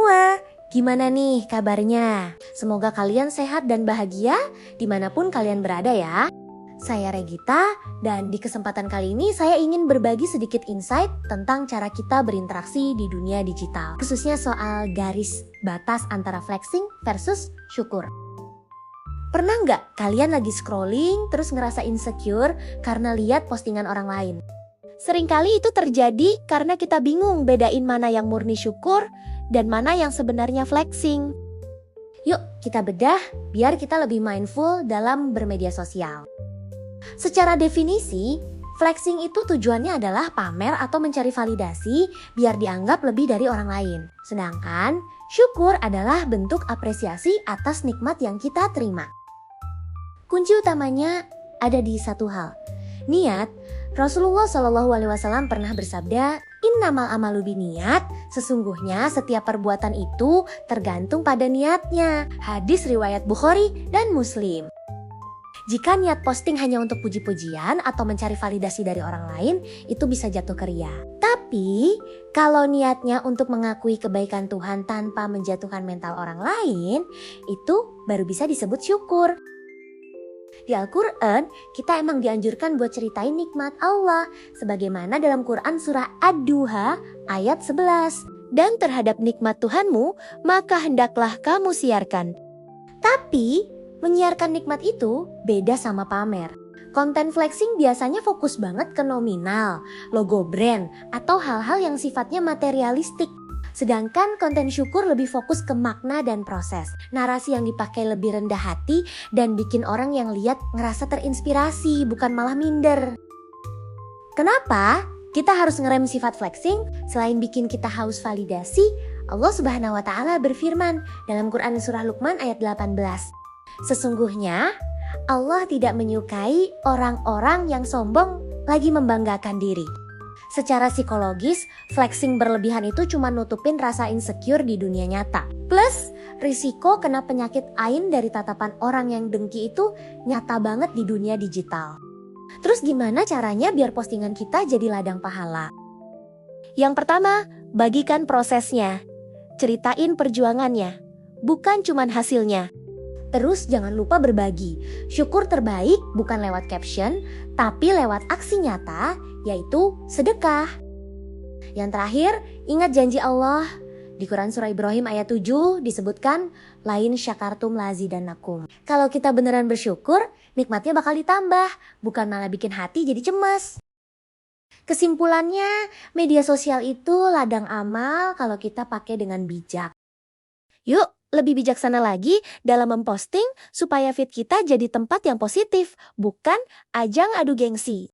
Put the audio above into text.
semua, gimana nih kabarnya? Semoga kalian sehat dan bahagia dimanapun kalian berada ya. Saya Regita dan di kesempatan kali ini saya ingin berbagi sedikit insight tentang cara kita berinteraksi di dunia digital. Khususnya soal garis batas antara flexing versus syukur. Pernah nggak kalian lagi scrolling terus ngerasa insecure karena lihat postingan orang lain? Seringkali itu terjadi karena kita bingung bedain mana yang murni syukur dan mana yang sebenarnya flexing. Yuk kita bedah biar kita lebih mindful dalam bermedia sosial. Secara definisi, flexing itu tujuannya adalah pamer atau mencari validasi biar dianggap lebih dari orang lain. Sedangkan syukur adalah bentuk apresiasi atas nikmat yang kita terima. Kunci utamanya ada di satu hal, niat. Rasulullah SAW pernah bersabda, "Innamal amalu biniyat," sesungguhnya setiap perbuatan itu tergantung pada niatnya. Hadis riwayat Bukhari dan Muslim. Jika niat posting hanya untuk puji-pujian atau mencari validasi dari orang lain, itu bisa jatuh ke riya. Tapi, kalau niatnya untuk mengakui kebaikan Tuhan tanpa menjatuhkan mental orang lain, itu baru bisa disebut syukur. Di Al-Quran, kita emang dianjurkan buat ceritain nikmat Allah. Sebagaimana dalam Quran surah Ad-Duha ayat 11. Dan terhadap nikmat Tuhanmu, maka hendaklah kamu siarkan. Tapi, menyiarkan nikmat itu beda sama pamer. Konten flexing biasanya fokus banget ke nominal, logo brand, atau hal-hal yang sifatnya materialistik. Sedangkan konten syukur lebih fokus ke makna dan proses. Narasi yang dipakai lebih rendah hati dan bikin orang yang lihat ngerasa terinspirasi, bukan malah minder. Kenapa kita harus ngerem sifat flexing? Selain bikin kita haus validasi, Allah Subhanahu wa Ta'ala berfirman dalam Quran surah Luqman ayat 18. Sesungguhnya Allah tidak menyukai orang-orang yang sombong lagi membanggakan diri. Secara psikologis, flexing berlebihan itu cuma nutupin rasa insecure di dunia nyata. Plus, risiko kena penyakit ain dari tatapan orang yang dengki itu nyata banget di dunia digital. Terus gimana caranya biar postingan kita jadi ladang pahala? Yang pertama, bagikan prosesnya. Ceritain perjuangannya, bukan cuma hasilnya. Terus jangan lupa berbagi. Syukur terbaik bukan lewat caption, tapi lewat aksi nyata, yaitu sedekah. Yang terakhir, ingat janji Allah. Di Quran surah Ibrahim ayat 7 disebutkan, "Lain syakartum lazidannakum." Kalau kita beneran bersyukur, nikmatnya bakal ditambah, bukan malah bikin hati jadi cemas. Kesimpulannya, media sosial itu ladang amal kalau kita pakai dengan bijak. Yuk, lebih bijaksana lagi dalam memposting supaya feed kita jadi tempat yang positif, bukan ajang adu gengsi.